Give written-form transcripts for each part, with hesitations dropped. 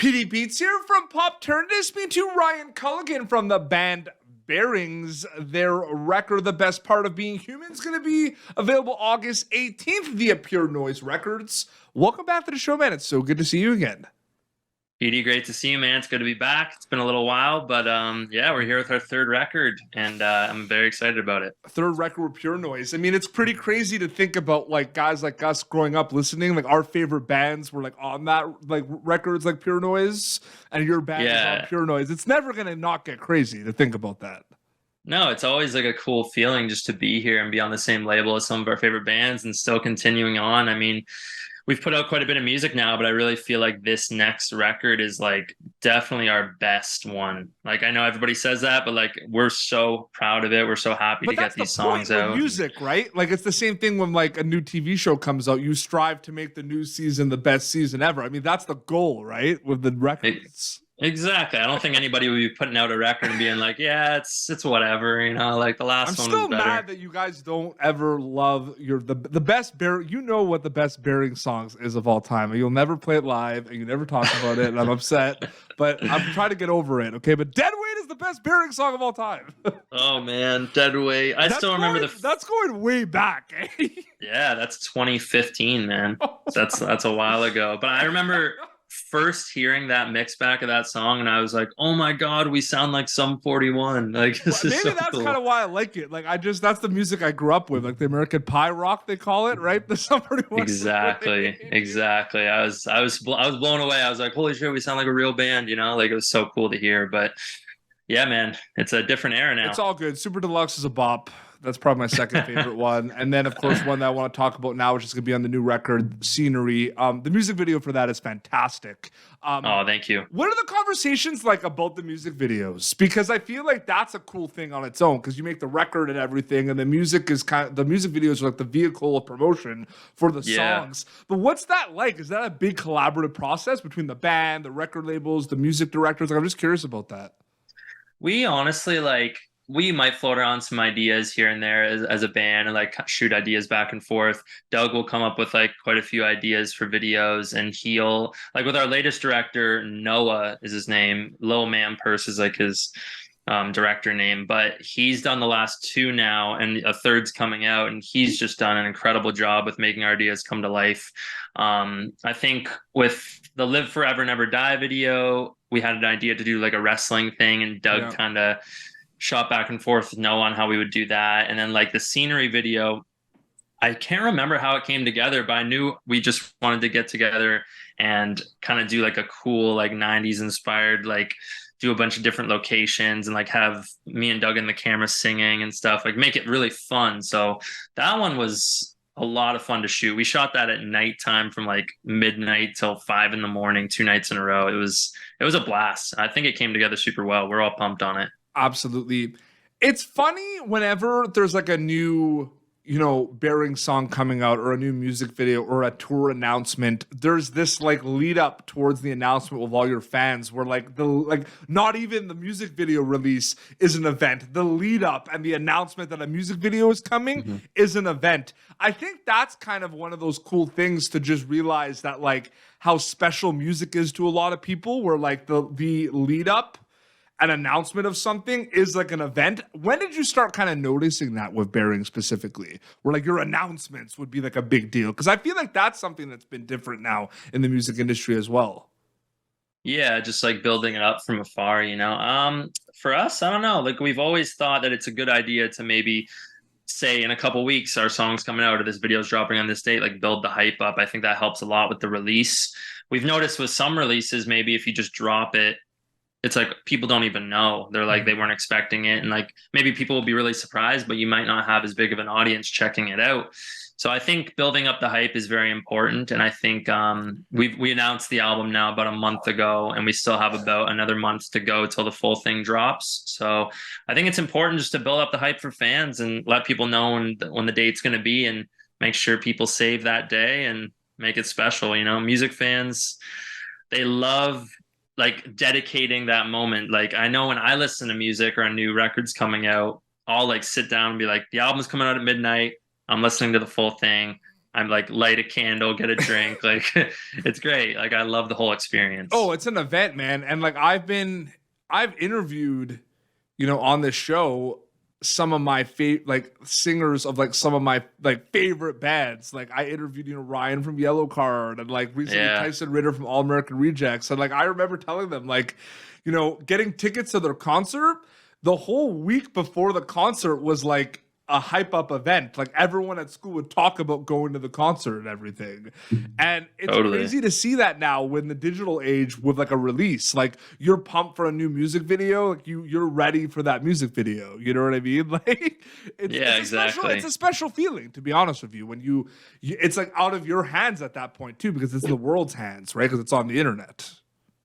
PD Beats here from Pop Turned This Me to Ryan Culligan from the band Bearings. Their record, The Best Part of Being Human, is going to be available August 18th via Pure Noise Records. Welcome back to the show, man. It's so good to see you again. PD, great to see you, man. It's good to be back. It's been a little while, but yeah, we're here with our third record, and I'm very excited about it. Third record with Pure Noise. I mean, it's pretty crazy to think about, like, guys like us growing up listening. Like, our favorite bands were like on that, like, records like Pure Noise, and your band is on Pure Noise. It's never gonna not get crazy to think about that. No, it's always like a cool feeling just to be here and be on the same label as some of our favorite bands and still continuing on. I mean, we've put out quite a bit of music now, but I really feel like this next record is like definitely our best one. Like, I know everybody says that, but like, we're so proud of it. We're so happy to get these songs out. Music, right? Like, it's the same thing when like a new TV show comes out. You strive to make the new season the best season ever. I mean, that's the goal, right? With the records. Exactly. I don't think anybody would be putting out a record and being like, yeah, it's whatever, you know, like the last one was better. I'm still mad that you guys don't ever love the best you know what the best Bearing songs is of all time. You'll never play it live and you never talk about it, and I'm upset, but I'm trying to get over it, okay? But Dead Weight is the best Bearing song of all time. Oh man, Dead Weight. That's going way back, eh? Yeah, that's 2015, man. That's a while ago. But I remember first hearing that mix back of that song, and I was like, oh my god, we sound like Sum 41. Like, this is so that's cool. Kind of why I like it. Like, that's the music I grew up with, like the American Pie rock, they call it, right? The Sum 41. Exactly. I was blown away. I was like, holy shit, we sound like a real band, you know? Like, it was so cool to hear. But yeah, man, it's a different era now. It's all good. Super Deluxe is a bop. That's probably my second favorite one. And then, of course, one that I want to talk about now, which is going to be on the new record, Scenery. The music video for that is fantastic. Oh, thank you. What are the conversations like about the music videos? Because I feel like that's a cool thing on its own, because you make the record and everything, and the music videos are like the vehicle of promotion for the songs. But what's that like? Is that a big collaborative process between the band, the record labels, the music directors? Like, I'm just curious about that. We honestly, we might float around some ideas here and there as a band and like shoot ideas back and forth. Doug will come up with like quite a few ideas for videos, and he'll, like, with our latest director, Noah is his name. Lil Man Purse is like his director name, but he's done the last two now, and a third's coming out, and he's just done an incredible job with making our ideas come to life. I think with the Live Forever Never Die video, we had an idea to do like a wrestling thing, and Doug kind of shot back and forth with Noah on how we would do that. And then like the Scenery video, I can't remember how it came together, but I knew we just wanted to get together and kind of do like a cool, like 90s inspired, like do a bunch of different locations and like have me and Doug in the camera singing and stuff, like make it really fun. So that one was a lot of fun to shoot. We shot that at nighttime from like midnight till 5 a.m, 2 nights in a row. It was a blast. I think it came together super well. We're all pumped on it. Absolutely. It's funny whenever there's like a new, Bearing song coming out, or a new music video, or a tour announcement, there's this like lead up towards the announcement with all your fans where not even the music video release is an event. The lead up and the announcement that a music video is coming is an event. I think that's kind of one of those cool things to just realize that, like, how special music is to a lot of people, where like the lead up, an announcement of something is like an event. When did you start kind of noticing that with Bearing specifically, where like your announcements would be like a big deal? Because I feel like that's something that's been different now in the music industry as well. Yeah, just like building it up from afar, For us, I don't know. Like, we've always thought that it's a good idea to maybe say in a couple weeks our song's coming out or this video's dropping on this date, like build the hype up. I think that helps a lot with the release. We've noticed with some releases, maybe if you just drop it, it's like people don't even know. They're like, they weren't expecting it. And like, maybe people will be really surprised, but you might not have as big of an audience checking it out. So I think building up the hype is very important. And I think we announced the album now about a month ago, and we still have about another month to go till the full thing drops. So I think it's important just to build up the hype for fans and let people know when the date's going to be, and make sure people save that day and make it special. Music fans, they love like dedicating that moment. Like, I know when I listen to music or a new record's coming out, I'll like sit down and be like, the album's coming out at midnight. I'm listening to the full thing. I'm like light a candle, get a drink. Like it's great. Like I love the whole experience. Oh, it's an event, man. And like I've interviewed, on this show some of my singers of like some of my like favorite bands. Like I interviewed, Ryan from Yellow Card, and like recently Tyson Ritter from All American Rejects. And like I remember telling them like, getting tickets to their concert the whole week before the concert was like a hype up event. Like everyone at school would talk about going to the concert and everything. And it's crazy to see that now when the digital age with like a release, like you're pumped for a new music video. Like you're ready for that music video. You know what I mean? Like exactly. It's a special feeling, to be honest with you, when it's like out of your hands at that point too, because it's the world's hands, right? Because it's on the internet.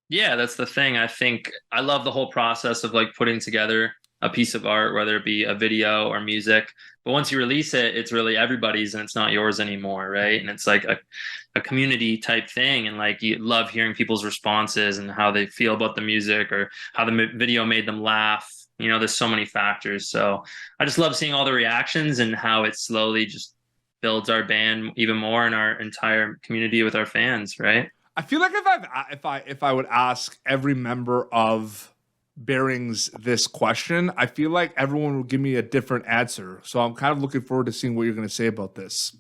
Yeah, that's the thing. I think I love the whole process of like putting together a piece of art, whether it be a video or music. But once you release it, it's really everybody's and it's not yours anymore, right? And it's like a community type thing. And like you love hearing people's responses and how they feel about the music or how the video made them laugh. There's so many factors. So I just love seeing all the reactions and how it slowly just builds our band even more and our entire community with our fans, right? I feel like if I would ask every member of Bearings this question, I feel like everyone will give me a different answer. So I'm kind of looking forward to seeing what you're going to say about this.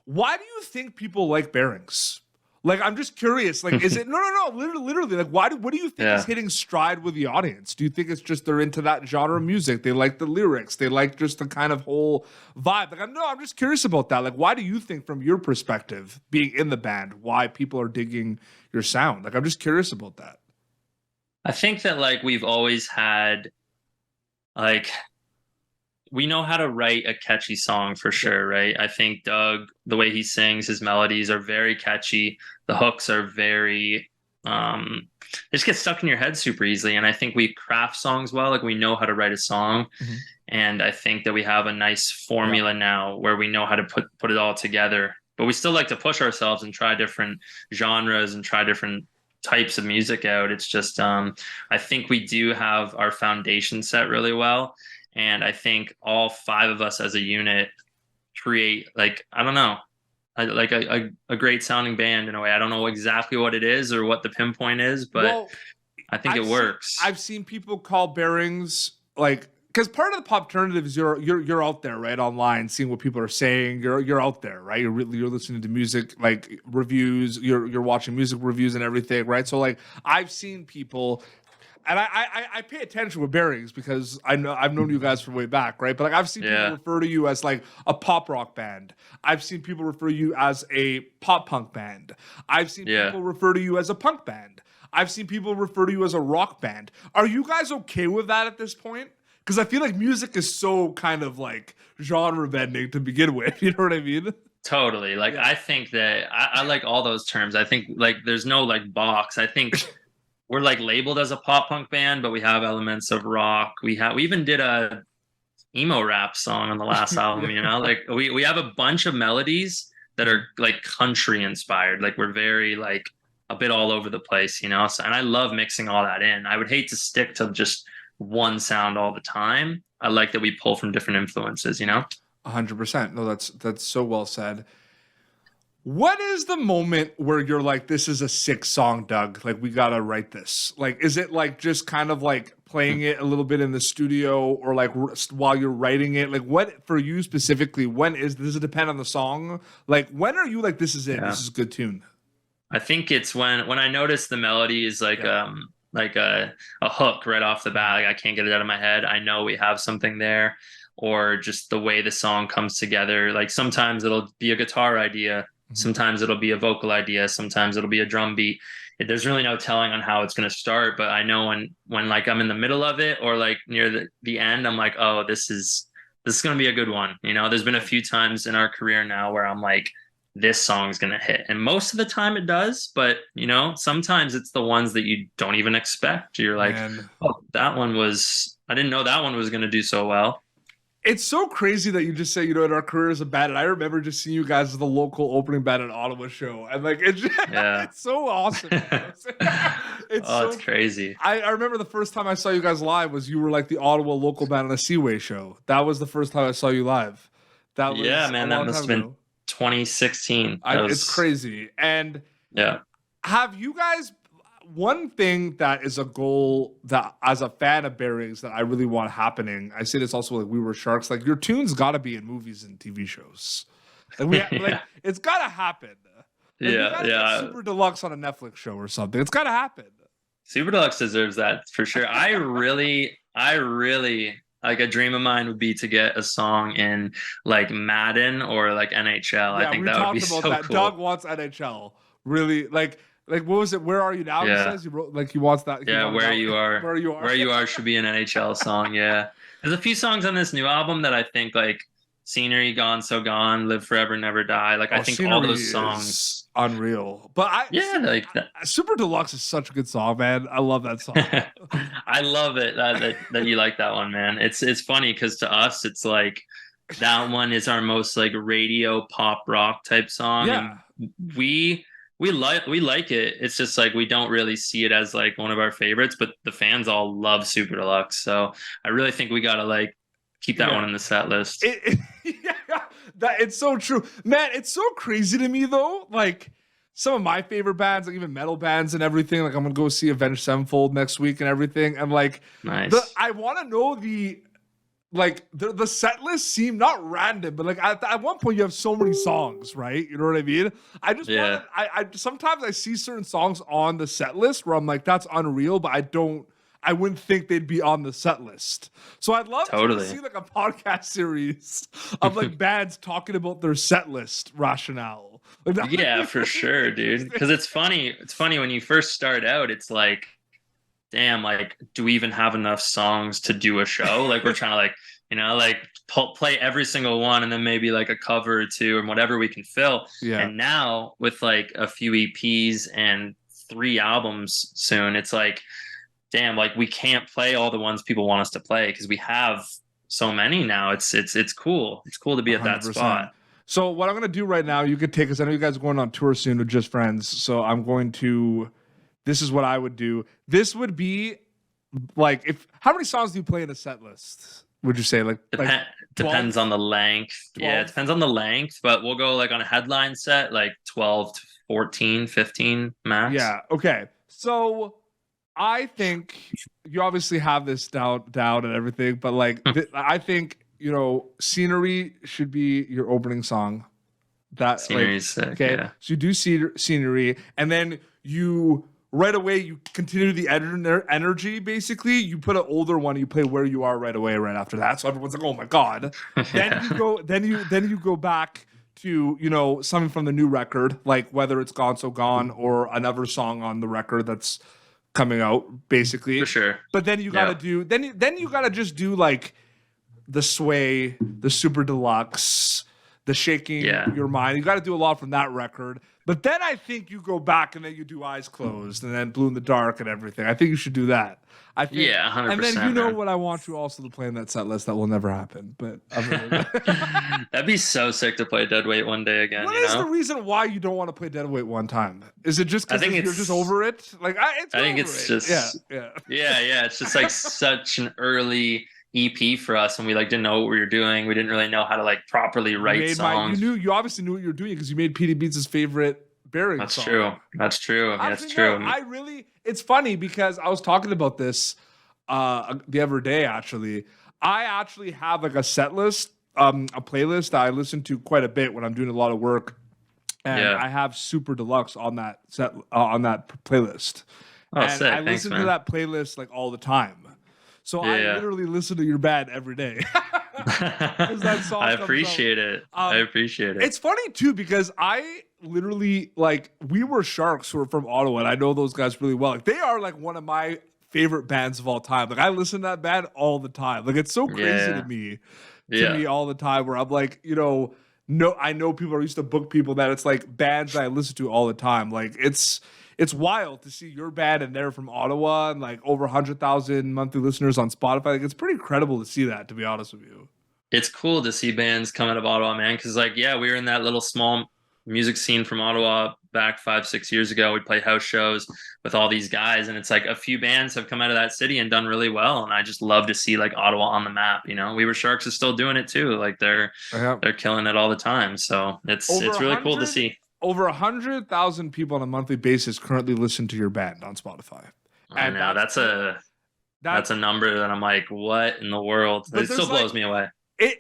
Why do you think people like Bearings? Like, I'm just curious. Like, is it no? Literally. Like, what do you think is hitting stride with the audience? Do you think it's just they're into that genre of music? They like the lyrics. They like just the kind of whole vibe. Like, I'm just curious about that. Like, why do you think, from your perspective, being in the band, why people are digging your sound? Like, I'm just curious about that. I think that like we've always had, like, we know how to write a catchy song for sure, right? I think Doug, the way he sings, his melodies are very catchy. The hooks are very, they just get stuck in your head super easily. And I think we craft songs well. Like we know how to write a song. Mm-hmm. And I think that we have a nice formula now where we know how to put it all together. But we still like to push ourselves and try different genres and try different types of music out. It's just I think we do have our foundation set really well, and I think all five of us as a unit create like a great sounding band in a way. I don't know exactly what it is or what the pinpoint is, but I think it works. I've seen people call Bearings like, because part of the pop alternative is you're out there, right, online, seeing what people are saying. You're out there, right? You're listening to music like reviews. You're watching music reviews and everything, right? So like I've seen people, and I pay attention with Bearings because I've known you guys from way back, right? But like I've seen people refer to you as like a pop rock band. I've seen people refer to you as a pop punk band. I've seen people refer to you as a punk band. I've seen people refer to you as a rock band. Are you guys okay with that at this point? Because I feel like music is so kind of like genre bending to begin with. You know what I mean? Totally. Like, I think that I like all those terms. I think like there's no like box. I think we're like labeled as a pop punk band, but we have elements of rock. We even did a emo rap song on the last album, like we have a bunch of melodies that are like country inspired. Like we're very like a bit all over the place, So, and I love mixing all that in. I would hate to stick to just one sound all the time. I like that we pull from different influences, 100%. No, that's so well said. What is the moment where you're like, this is a sick song, Doug? Like, we got to write this. Like, is it like just kind of like playing it a little bit in the studio or like while you're writing it? Like, what for you specifically, does it depend on the song? Like, when are you like, this is it, this is a good tune? I think it's when I notice the melody is like a hook right off the bat. Like I can't get it out of my head. I know we have something there, or just the way the song comes together. Like sometimes it'll be a guitar idea. Sometimes it'll be a vocal idea. Sometimes it'll be a drum beat. There's really no telling on how it's going to start, but I know when like I'm in the middle of it or like near the end, I'm like, oh, this is going to be a good one. There's been a few times in our career now where I'm like, this song's going to hit. And most of the time it does, but sometimes it's the ones that you don't even expect. You're like, oh, I didn't know that one was going to do so well. It's so crazy that you just say, in our career as a band. And I remember just seeing you guys as the local opening band at Ottawa show. And like, it's so awesome. It's crazy. I remember the first time I saw you guys live was you were like the Ottawa local band on a Seaway show. That was the first time I saw you live. That was that must have been 2016. It's crazy. And yeah. have you guys, one thing that is a goal that as a fan of Bearings that I really want happening, I say this also like We Were Sharks, like your tunes got to be in movies and TV shows. Like like it's got to happen. Like, yeah. Super Deluxe on a Netflix show or something. It's got to happen. Super Deluxe deserves that for sure. I really like a dream of mine would be to get a song in like Madden or like NHL. Yeah, I think that would be so cool. Doug wants NHL. Really, like what was it? Where Are You Now? Yeah. He says he wrote like he wants that. Yeah, Where You Are should be an NHL song. Yeah, there's a few songs on this new album that I think like Scenery, Gone So Gone, Live Forever Never Die. Like I think all those songs unreal. But like that. Super Deluxe is such a good song, man. I love that song. I love it that you like that one, man. It's funny because to us it's like that one is our most like radio pop rock type song. Yeah. And we like it. It's just like we don't really see it as like one of our favorites, but the fans all love Super Deluxe. So I really think we gotta like keep that one in the set list. It's so true, man. It's so crazy to me though. Like some of my favorite bands, like even metal bands and everything. Like I'm gonna go see Avenged Sevenfold next week and everything. And like, nice. I want to know the set list seem not random, but like at one point you have so many songs, right? You know what I mean? I just I sometimes I see certain songs on the set list where I'm like, that's unreal, but I wouldn't think they'd be on the set list. So I'd love to see like a podcast series of like bands talking about their set list rationale. Like yeah, for sure, dude. Because it's funny. It's funny when you first start out, it's like, damn, like, do we even have enough songs to do a show? Like we're trying to like, you know, like play every single one and then maybe like a cover or two and whatever we can fill. Yeah. And now with like a few EPs and 3 albums soon, it's like, damn, like we can't play all the ones people want us to play because we have so many now. It's cool. It's cool to be at 100%. That spot. So what I'm going to do right now, you could take us. I know you guys are going on tour soon with Just Friends. So I'm going to, this is what I would do. This would be like, how many songs do you play in a set list? Would you say depends on the length. 12? Yeah, it depends on the length, but we'll go like on a headline set, like 12 to 14, 15 max. Yeah. Okay. So I think you obviously have this down and everything, but like, I think, you know, Scenery should be your opening song. That Scenery's sick, okay. Yeah. So you do Scenery, and then you right away you continue the energy. Basically, you put an older one. You play Where You Are right away, right after that. So everyone's like, "Oh my god!" Then you go. Then you go back to, you know, something from the new record, like whether it's Gone So Gone or another song on the record that's coming out, basically. For sure. But then you gotta do. Then you gotta just do like the Sway, the Super Deluxe, the Shaking Your Mind. You got to do a lot from that record. But then I think you go back and then you do Eyes Closed and then Blue in the Dark and everything. I think you should do that. I think, 100%. And then you know what I want you also to play in that set list that will never happen. But that'd be so sick to play Deadweight one day again. What is the reason why you don't want to play Deadweight one time? Is it just because you're just over it? Like I think it's just yeah. It's just like such an early EP for us, and we like didn't know what we were doing. We didn't really know how to like properly write songs. You obviously knew what you were doing because you made PD Beats' favorite Bearing song. That's true. It's funny because I was talking about this the other day. Actually, I actually have like a set list, a playlist that I listen to quite a bit when I'm doing a lot of work, and I have Super Deluxe on that on that playlist. Oh, and sick. I listen to that playlist like all the time. So I literally listen to your band every day. That song I appreciate it. I appreciate it. It's funny too because I literally like We Were Sharks, who are from Ottawa, and I know those guys really well. Like they are like one of my favorite bands of all time. Like I listen to that band all the time. Like it's so crazy to me all the time. Where I'm like, you know, I know people are used to book people that it's like bands that I listen to all the time. Like it's wild to see your band and they're from Ottawa and like over 100,000 monthly listeners on Spotify. Like it's pretty incredible to see that, to be honest with you. It's cool to see bands come out of Ottawa, man. Cause like, we were in that little small music scene from Ottawa back 5-6 years ago. We'd play house shows with all these guys, and it's like a few bands have come out of that city and done really well. And I just love to see like Ottawa on the map. You know, We Were Sharks is still doing it too. Like they're killing it all the time. So it's really cool to see. Over 100,000 people on a monthly basis currently listen to your band on Spotify. I know that's a number that I'm like, what in the world? It still blows me away.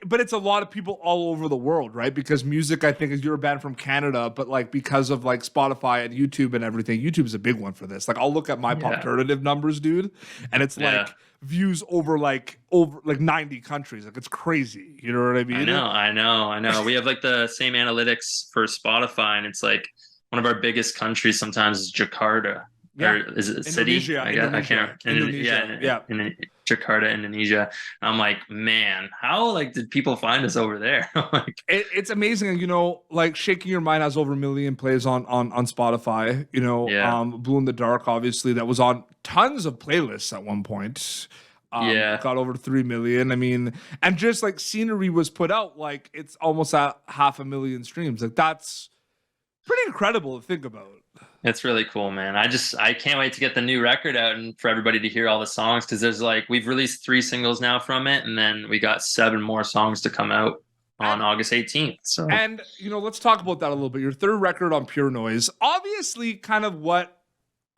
But it's a lot of people all over the world, right? Because music, I think, is you're a band from Canada, but like because of like Spotify and YouTube and everything, YouTube is a big one for this. Like I'll look at my Popternative numbers, dude, and it's like views over 90 countries. Like it's crazy. You know what I mean? I know. We have like the same analytics for Spotify, and it's like one of our biggest countries sometimes is Jakarta. Yeah. Or is it a city? I can't. Indonesia. In Jakarta, Indonesia. I'm like, man, how did people find us over there? Like, it's amazing. You know, like Shaking Your Mind has over 1 million plays on Spotify. You know, Blue in the Dark, obviously, that was on tons of playlists at one point. Got over 3 million. I mean, and just like Scenery was put out, like it's almost at 500,000 streams. Like that's pretty incredible to think about. It's really cool, man. I can't wait to get the new record out and for everybody to hear all the songs, because there's we've released 3 singles now from it, and then we got 7 more songs to come out on August 18th. So, and you know, let's talk about that a little bit. Your third record on Pure Noise, obviously, kind of what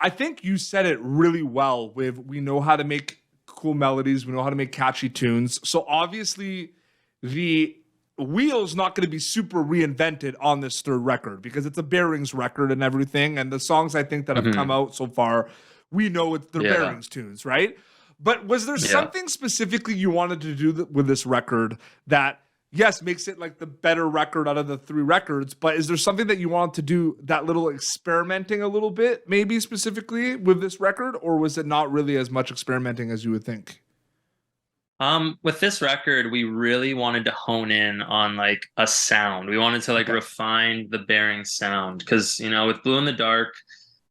I think you said it really well with. We know how to make cool melodies, we know how to make catchy tunes. So obviously, the wheel's not going to be super reinvented on this third record because it's a Bearings record and everything. And the songs I think that have come out so far, we know they're Bearings tunes, right? But was there something specifically you wanted to do with this record that, yes, makes it like the better record out of the 3 records, but is there something that you wanted to do, that little experimenting a little bit, maybe specifically with this record, or was it not really as much experimenting as you would think? With this record, we really wanted to hone in on like a sound. We wanted to refine the Bearings sound, because, you know, with Blue in the Dark,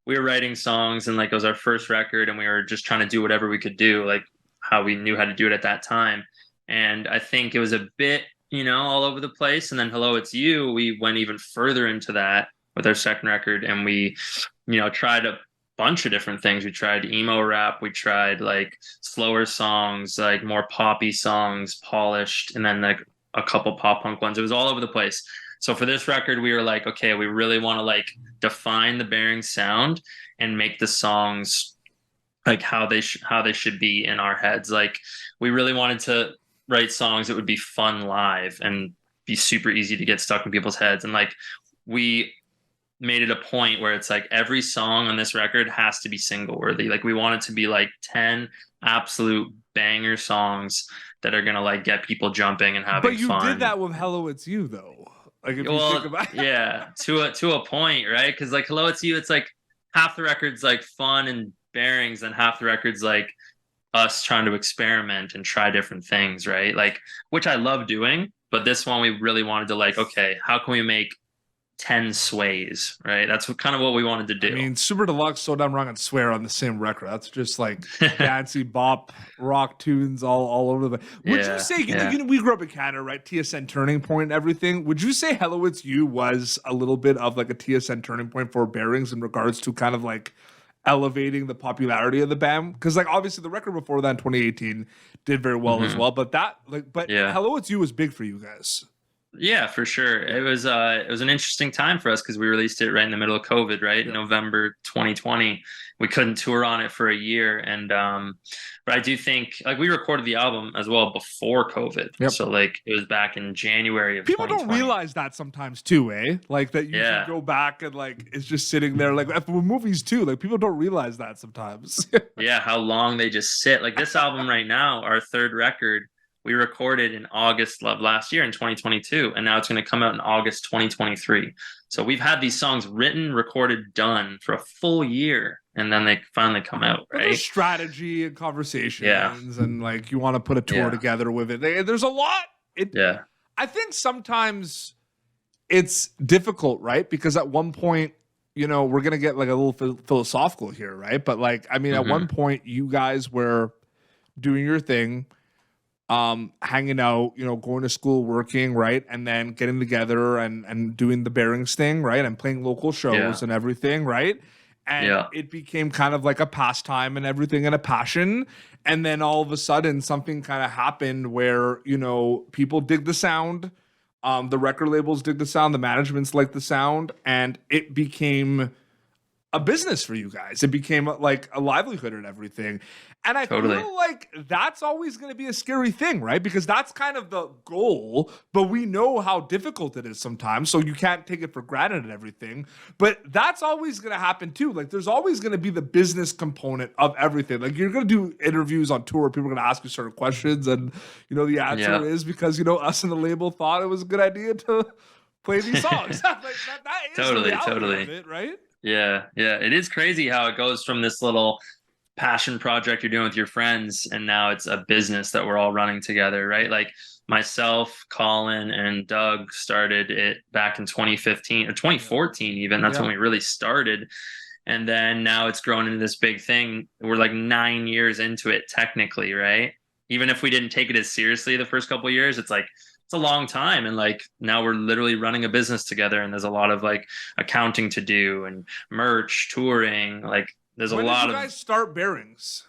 we were writing songs and like it was our first record and we were just trying to do whatever we could do, like how we knew how to do it at that time. And I think it was a bit, you know, all over the place. And then Hello, It's You, we went even further into that with our second record, and we, you know, tried a bunch of different things. We tried emo rap, we tried like slower songs, like more poppy songs, polished, and then like a couple pop punk ones. It was all over the place. So for this record, we were like, okay, we really want to like define the Bearings sound and make the songs like how they should be in our heads. Like we really wanted to write songs that would be fun live and be super easy to get stuck in people's heads. And like we made it a point where it's like every song on this record has to be single worthy. Like we want it to be like 10 absolute banger songs that are gonna like get people jumping and having fun. But you did that with Hello, It's You though. Like if you think about it. Yeah, to a point, right? Because like Hello, It's You, it's like half the record's like fun and Bearings, and half the record's like us trying to experiment and try different things, right? Like, which I love doing, but this one we really wanted to like, okay, how can we make 10 sways, right? That's kind of what we wanted to do. I mean, Super Deluxe, So Damn Wrong, and Swear on the same record. That's just like fancy bop rock tunes all over the place. Would you say, you know, we grew up in Canada, right? TSN turning point and everything. Would you say Hello, It's You was a little bit of like a TSN turning point for Bearings in regards to kind of like elevating the popularity of the band? Because like obviously the record before that in 2018 did very well as well, but Hello, It's You was big for you guys. Yeah, for sure. It was an interesting time for us because we released it right in the middle of COVID, right? November 2020. We couldn't tour on it for a year. And but I do think like we recorded the album as well before COVID. So like it was back in January of People 2020. don't realize that sometimes too, eh? Like that you can go back and like it's just sitting there. Like with movies too, like people don't realize that sometimes. Yeah, how long they just sit. Like this album right now, our third record, we recorded in August of last year in 2022, and now it's going to come out in August 2023. So we've had these songs written, recorded, done for a full year, and then they finally come out, right? There's strategy and conversations, and like you want to put a tour together with it. There's a lot. I think sometimes it's difficult, right? Because at one point, you know, we're going to get like a little philosophical here, right? But like, I mean, at one point, you guys were doing your thing. hanging out, going to school, working, right? And then getting together and doing the Bearings thing, right? And playing local shows and everything, right? And it became kind of like a pastime and everything and a passion. And then all of a sudden something kind of happened where, people dig the sound. The record labels dig the sound, the managements like the sound, and it became a business for you guys. It became like a livelihood and everything. And I feel like that's always going to be a scary thing, right? Because that's kind of the goal, but we know how difficult it is sometimes. So you can't take it for granted and everything. But that's always going to happen too. Like there's always going to be the business component of everything. Like you're going to do interviews on tour. People are going to ask you certain questions. And, the answer is because, us and the label thought it was a good idea to play these songs. Like that is the reality of it, right? Yeah. It is crazy how it goes from this little passion project you're doing with your friends, and now it's a business that we're all running together, right? Like myself, Collin, and Doug started it back in 2015 or 2014 even. That's when we really started. And then now it's grown into this big thing. We're like 9 years into it technically, right? Even if we didn't take it as seriously the first couple of years, it's like it's a long time. And like now we're literally running a business together, and there's a lot of like accounting to do and merch, touring. Like there's a lot of. When did you guys start Bearings?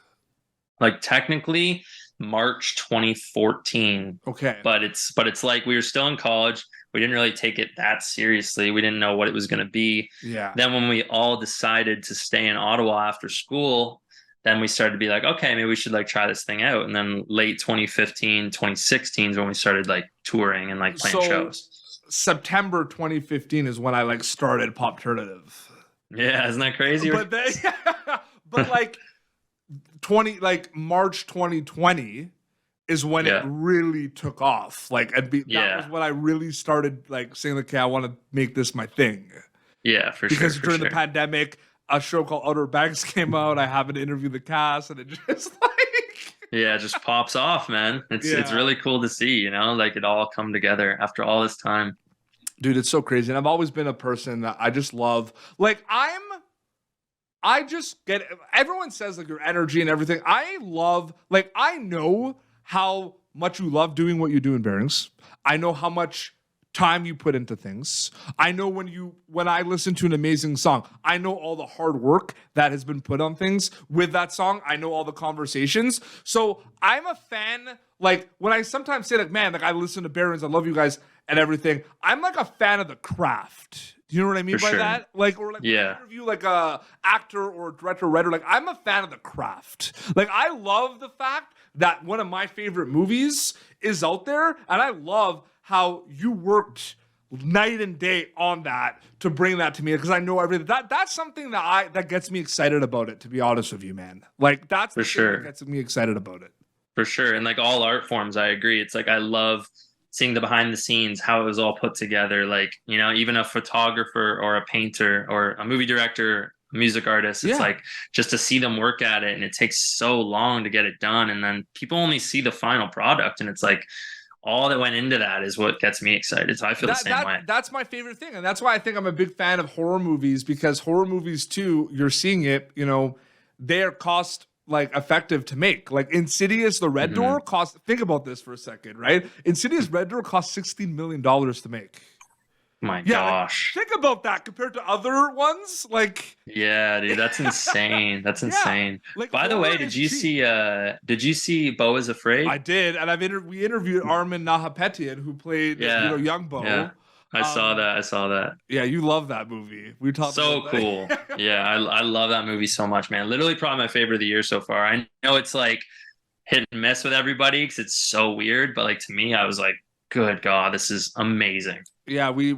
Like technically March 2014. Okay. But it's like we were still in college. We didn't really take it that seriously. We didn't know what it was going to be. Yeah. Then when we all decided to stay in Ottawa after school, then we started to be like, okay, maybe we should like try this thing out. And then late 2015, 2016 is when we started like touring and like playing shows. September 2015 is when I like started Popternative. Yeah, isn't that crazy? But like March 2020 is when it really took off. Like that was when I really started like saying, okay, I want to make this my thing. Yeah, for sure. Because during the the pandemic, a show called Outer Banks came out. I haven't interviewed the cast, and it just it just pops off, man. It's really cool to see, like it all come together after all this time. Dude, it's so crazy. And I've always been a person that I just love. Like I just get, everyone says like your energy and everything. I know how much you love doing what you do in Bearings. I know how much time you put into things. I know when I listen to an amazing song, I know all the hard work that has been put on things with that song. I know all the conversations. So I'm a fan. Like when I sometimes say like, man, like I listen to Bearings, I love you guys and everything. I'm like a fan of the craft. Do you know what I mean by that? Like, or like when I interview like a actor or a director or writer, like I'm a fan of the craft. Like I love the fact that one of my favorite movies is out there, and I love how you worked night and day on that to bring that to me, because I know everything. That's something that gets me excited about it, to be honest with you, man. Like that's the thing that gets me excited about it. For sure. And like all art forms, I agree. It's like I love seeing the behind the scenes, how it was all put together. Like, even a photographer or a painter or a movie director, music artist, it's like just to see them work at it, and it takes so long to get it done, and then people only see the final product, and it's like all that went into that is what gets me excited. So I feel the same way. That's my favorite thing, and that's why I think I'm a big fan of horror movies, because horror movies too, you're seeing it, they're cost like effective to make. Like Insidious, the Red Door cost, think about this for a second, right? Insidious Red Door cost $16 million to make. My gosh. Like, think about that compared to other ones. Like, yeah, dude, that's insane. That's insane. Like, by the way, did you see Beau is Afraid? I did, and we interviewed Armin Nahapetian, who played young Beau. Yeah. I saw that. Yeah, you love that movie. We talked so about cool. That. Yeah, I love that movie so much, man. Literally probably my favorite of the year so far. I know it's like hit and miss with everybody because it's so weird, but like to me, I was like, good God, this is amazing. Yeah, we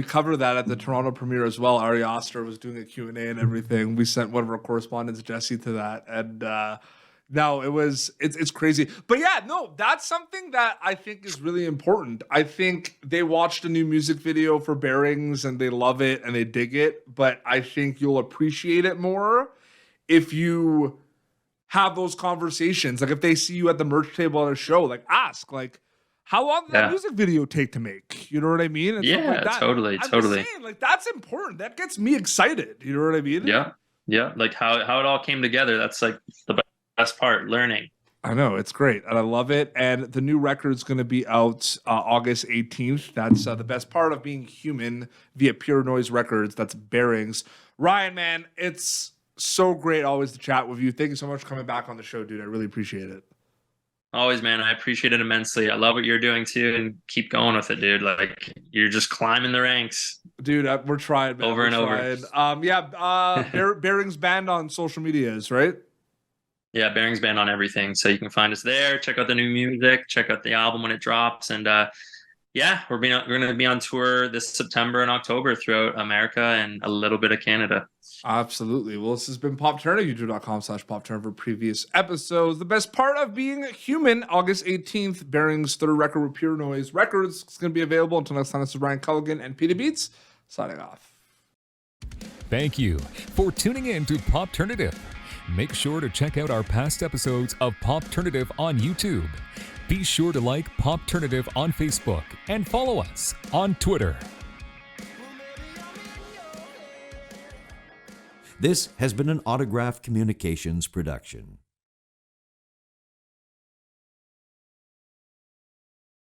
covered that at the Toronto premiere as well. Ari Aster was doing a Q&A and everything. We sent one of our correspondents, Jesse, to that, and no, it's crazy. But yeah, no, that's something that I think is really important. I think they watched a new music video for Bearings and they love it and they dig it, but I think you'll appreciate it more if you have those conversations. Like if they see you at the merch table at a show, like ask, like, how long did that music video take to make? You know what I mean? And like that. Totally. Just saying, like that's important. That gets me excited. You know what I mean? Yeah. Like how it all came together. That's like the best part, learning. I know, it's great, and I love it. And the new record's going to be out August 18th. That's the best part of being human via Pure Noise Records. That's Bearings. Ryan, man, it's so great always to chat with you. Thank you so much for coming back on the show, dude. I really appreciate it. Always, man. I appreciate it immensely. I love what you're doing too, and keep going with it, dude. Like you're just climbing the ranks, dude. We're trying, man. Over and over. Bearings Band on social medias, right? Yeah, Bearings Band on everything. So you can find us there. Check out the new music. Check out the album when it drops, and yeah, we're going to be on tour this September and October throughout America and a little bit of Canada. Absolutely. Well, this has been Pop Turner, youtube.com/Pop Turner for previous episodes. The best part of being human, August 18th, Bearings' third record with Pure Noise Records. It's going to be available until next time. This is Ryan Culligan and Peter Beats signing off. Thank you for tuning in to Popternative. Make sure to check out our past episodes of Popternative on YouTube. Be sure to like Popternative on Facebook and follow us on Twitter. This has been an Autograph Communications production.